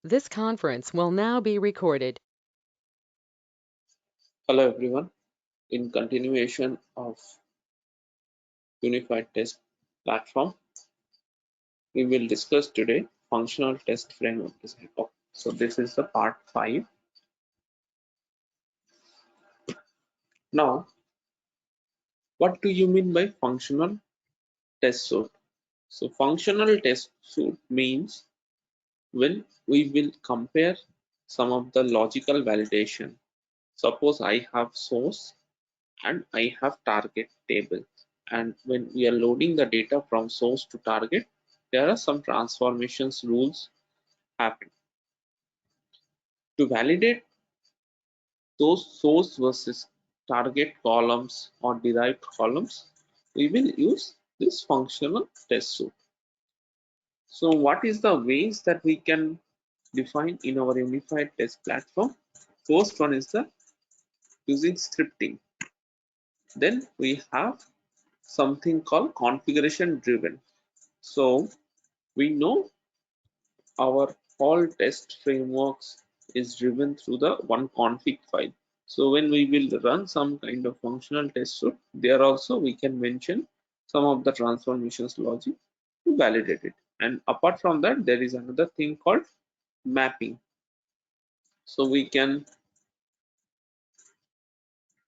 This conference will now be recorded. Hello everyone. In continuation of Unified Test Platform, we will discuss today functional test framework design. So this is the part 5. Now, what do you mean by functional test suite? So functional test suite means when we will compare some of the logical validation. Suppose I have source and I have target table. And when we are loading the data from source to target, there are some transformations rules happen. To validate those source versus target columns or derived columns, we will use this functional test suite. So what is the ways that we can define in our unified test platform? First one is the using scripting. Then we have something called configuration driven. So we know our all test frameworks is driven through the one config file. So when we will run some kind of functional test suite, there also we can mention some of the transformations logic to validate it. And apart from that, there is another thing called mapping. So we can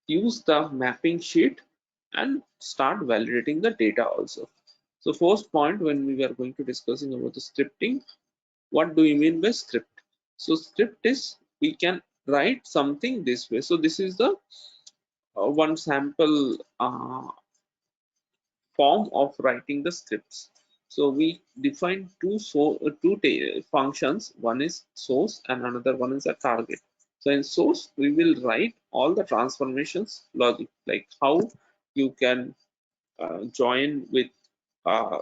use the mapping sheet and start validating the data also. So first point, when we are going to discussing about the scripting, what do you mean by script? So script is we can write something this way. So this is the one sample form of writing the scripts. So we define two functions. One is source and another one is a target. So in source we will write all the transformations logic, like how you can join with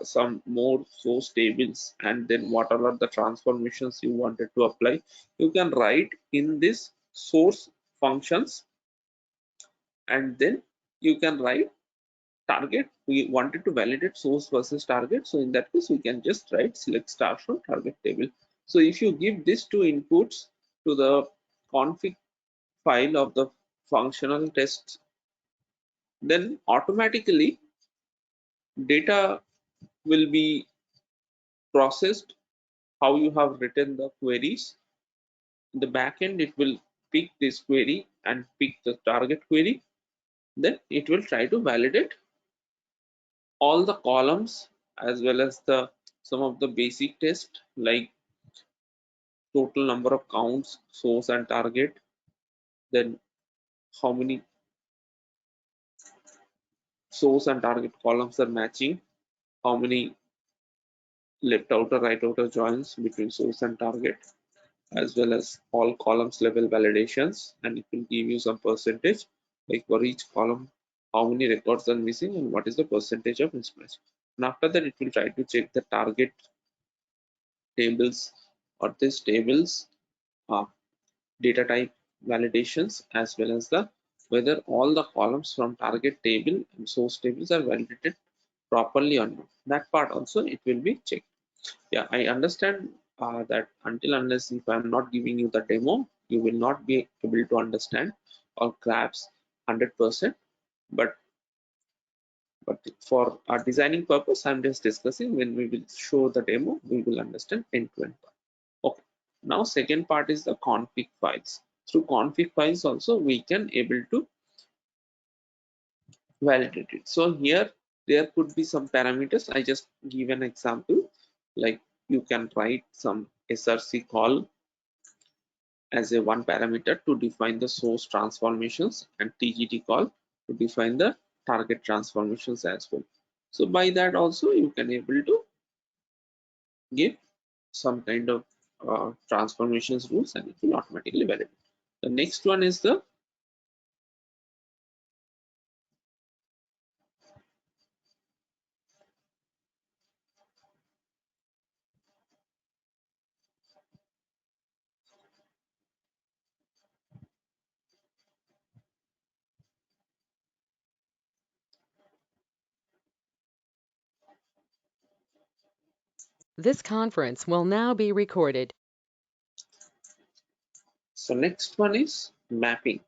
some more source tables, and then what are the transformations you wanted to apply, you can write in this source functions. And then you can write target. We wanted to validate source versus target, so in that case we can just write select star from target table. So if you give these two inputs to the config file of the functional test, then automatically data will be processed how you have written the queries. In the backend, it will pick this query and pick the target query. Then it will try to validate all the columns as well as the some of the basic test like total number of counts, source and target, then how many source and target columns are matching, how many left outer right outer joins between source and target, as well as all columns level validations, and it will give you some percentage like for each column how many records are missing and what is the percentage of mismatch. And after that it will try to check the target tables or this tables uh, data type validations, as well as the whether all the columns from target table and source tables are validated properly or not. That part also it will be checked. Yeah, I understand that until unless if I'm not giving you the demo, you will not be able to understand or grasp 100%. But for our designing purpose, I'm just discussing. When we will show the demo, we will understand end to end. Okay. Now second part is the config files. Through config files also we can able to validate it. So here there could be some parameters. I just give an example, like you can write some src call as a one parameter to define the source transformations and tgt call to define the target transformations as well. So by that also you can able to give some kind of transformations rules and it will automatically validate. The next one is the This conference will now be recorded. So next one is mapping.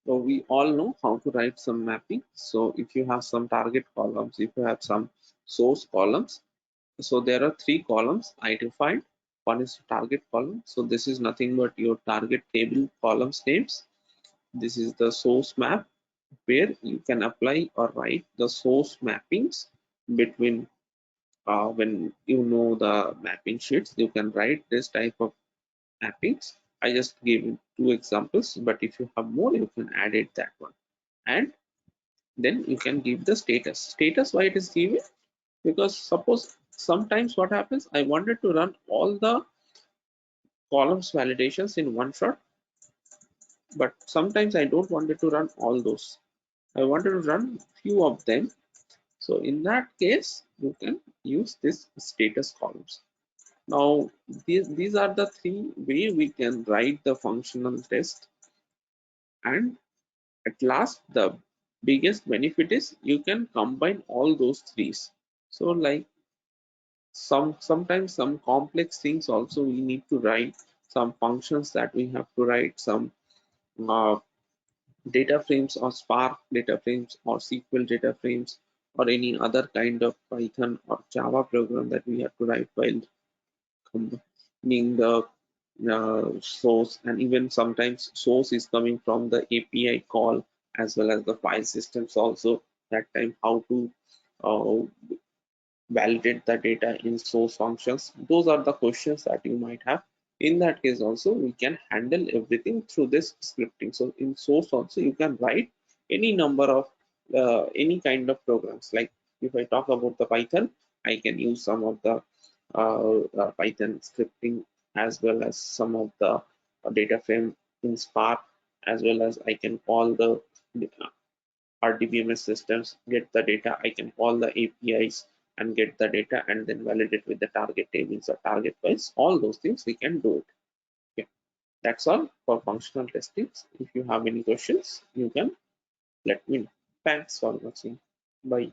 So we all know how to write some mapping. So if you have some target columns, if you have some source columns, so there are three columns I defined. One is target column. So this is nothing but your target table columns names. This is the source map where you can apply or write the source mappings between when you know the mapping sheets, you can write this type of mappings. I just gave you two examples, but if you have more, you can add it that one. And then you can give the status why it is given, because suppose sometimes what happens, I wanted to run all the columns validations in one shot, but sometimes I don't wanted to run all those. I wanted to run few of them. So in that case, you can use this status columns. Now, these are the three way we can write the functional test. And at last, the biggest benefit is you can combine all those threes. So like sometimes some complex things also we need to write, some functions that we have to write, some uh, data frames or Spark data frames or SQL data frames or any other kind of Python or Java program that we have to write while combining the source, and even sometimes source is coming from the API call as well as the file systems also. That time how to uh, validate the data in source functions. Those are the questions that you might have. In that case also we can handle everything through this scripting. So in source also you can write any number of any kind of programs. Like if I talk about the Python, I can use some of the Python scripting as well as some of the data frame in Spark, as well as I can call the RDBMS systems, get the data, I can call the APIs and get the data and then validate with the target tables or target files. All those things we can do it. Okay. That's all for functional testing. If you have any questions, you can let me know. Thanks for watching. Bye.